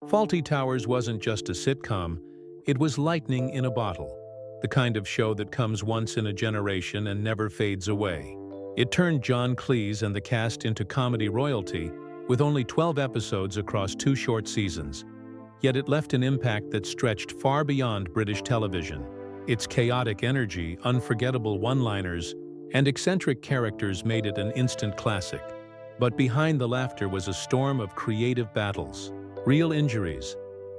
Fawlty Towers wasn't just a sitcom, it was lightning in a bottle, the kind of show that comes once in a generation and never fades away. It turned John Cleese and the cast into comedy royalty with only 12 episodes across 2 short seasons. Yet it left an impact that stretched far beyond British television. Its chaotic energy, unforgettable one-liners, and eccentric characters made it an instant classic. But behind the laughter was a storm of creative battles, real injuries,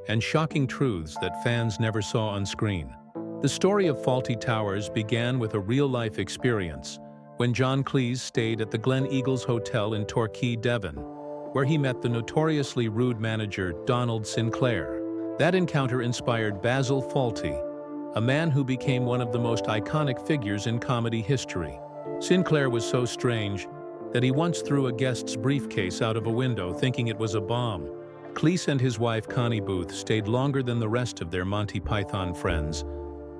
and shocking truths that fans never saw on screen. The story of Fawlty Towers began with a real-life experience when John Cleese stayed at the Glen Eagles Hotel in Torquay, Devon, where he met the notoriously rude manager Donald Sinclair. That encounter inspired Basil Fawlty, a man who became one of the most iconic figures in comedy history. Sinclair was so strange that he once threw a guest's briefcase out of a window thinking it was a bomb. Cleese and his wife Connie Booth stayed longer than the rest of their Monty Python friends,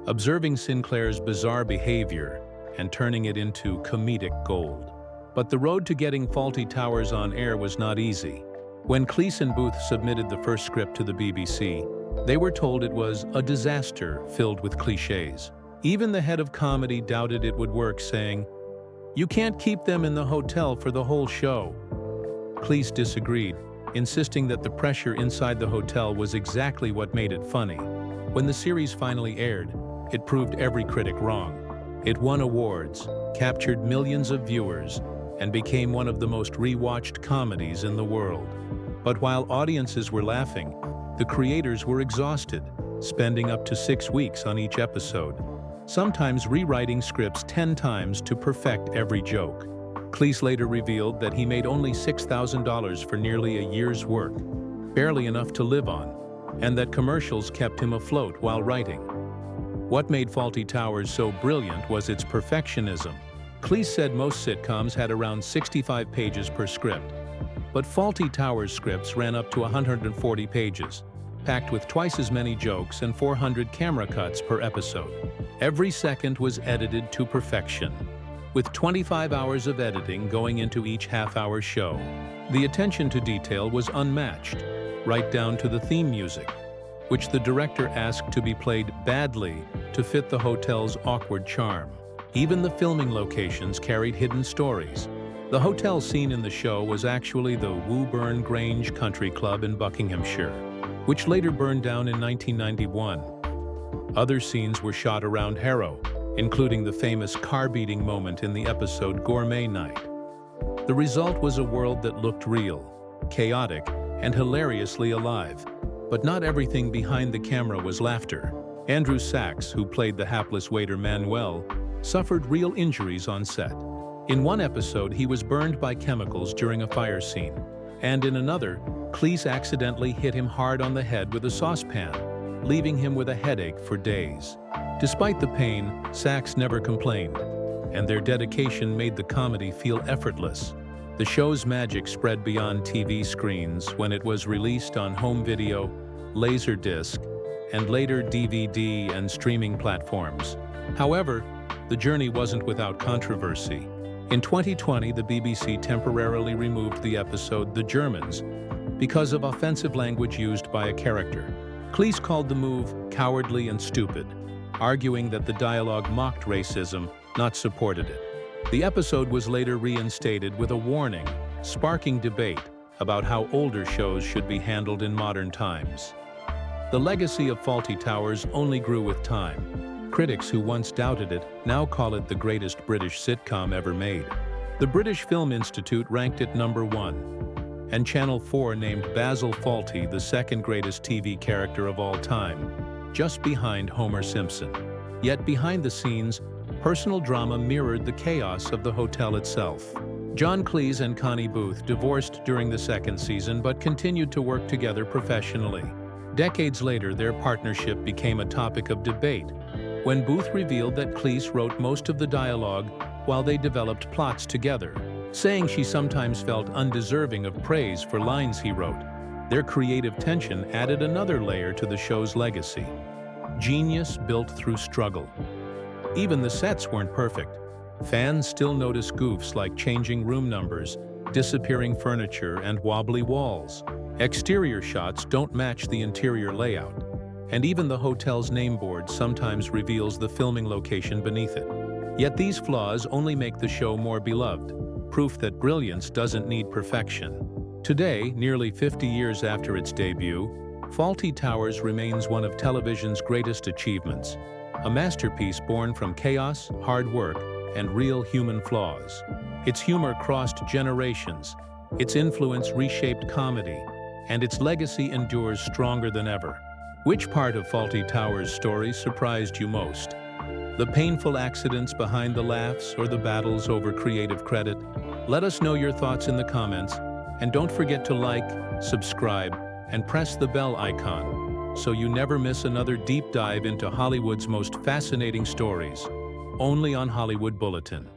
observing Sinclair's bizarre behavior and turning it into comedic gold. But the road to getting Fawlty Towers on air was not easy. When Cleese and Booth submitted the first script to the BBC, they were told it was a disaster filled with cliches. Even the head of comedy doubted it would work, saying, "You can't keep them in the hotel for the whole show." Cleese disagreed, insisting that the pressure inside the hotel was exactly what made it funny. When the series finally aired, it proved every critic wrong. It won awards, captured millions of viewers, and became one of the most rewatched comedies in the world. But while audiences were laughing, the creators were exhausted, spending up to 6 weeks on each episode, sometimes rewriting scripts 10 times to perfect every joke. Cleese later revealed that he made only $6,000 for nearly a year's work, barely enough to live on, and that commercials kept him afloat while writing. What made Fawlty Towers so brilliant was its perfectionism. Cleese said most sitcoms had around 65 pages per script, but Fawlty Towers' scripts ran up to 140 pages, packed with twice as many jokes and 400 camera cuts per episode. Every second was edited to perfection, with 25 hours of editing going into each half-hour show. The attention to detail was unmatched, right down to the theme music, which the director asked to be played badly to fit the hotel's awkward charm. Even the filming locations carried hidden stories. The hotel scene in the show was actually the Woburn Grange Country Club in Buckinghamshire, which later burned down in 1991. Other scenes were shot around Harrow, including the famous car-beating moment in the episode Gourmet Night. The result was a world that looked real, chaotic, and hilariously alive. But not everything behind the camera was laughter. Andrew Sachs, who played the hapless waiter Manuel, suffered real injuries on set. In one episode, he was burned by chemicals during a fire scene, and in another, Cleese accidentally hit him hard on the head with a saucepan, leaving him with a headache for days. Despite the pain, Sachs never complained, and their dedication made the comedy feel effortless. The show's magic spread beyond TV screens when it was released on home video, Laserdisc, and later DVD and streaming platforms. However, the journey wasn't without controversy. In 2020, the BBC temporarily removed the episode The Germans because of offensive language used by a character. Cleese called the move cowardly and stupid, arguing that the dialogue mocked racism, not supported it. The episode was later reinstated with a warning, sparking debate about how older shows should be handled in modern times. The legacy of Fawlty Towers only grew with time. Critics who once doubted it now call it the greatest British sitcom ever made. The British Film Institute ranked it #1, and Channel 4 named Basil Fawlty the second greatest TV character of all time, just behind Homer Simpson. Yet behind the scenes, personal drama mirrored the chaos of the hotel itself. John Cleese and Connie Booth divorced during the second season but continued to work together professionally. Decades later, their partnership became a topic of debate when Booth revealed that Cleese wrote most of the dialogue while they developed plots together, saying she sometimes felt undeserving of praise for lines he wrote. Their creative tension added another layer to the show's legacy. Genius built through struggle. Even the sets weren't perfect. Fans still notice goofs like changing room numbers, disappearing furniture, and wobbly walls. Exterior shots don't match the interior layout, and even the hotel's name board sometimes reveals the filming location beneath it. Yet these flaws only make the show more beloved, proof that brilliance doesn't need perfection. Today, nearly 50 years after its debut, Fawlty Towers remains one of television's greatest achievements, a masterpiece born from chaos, hard work, and real human flaws. Its humor crossed generations, its influence reshaped comedy, and its legacy endures stronger than ever. Which part of Fawlty Towers' story surprised you most? The painful accidents behind the laughs or the battles over creative credit? Let us know your thoughts in the comments, and don't forget to like, subscribe, and press the bell icon so you never miss another deep dive into Hollywood's most fascinating stories, only on Hollywood Bulletin.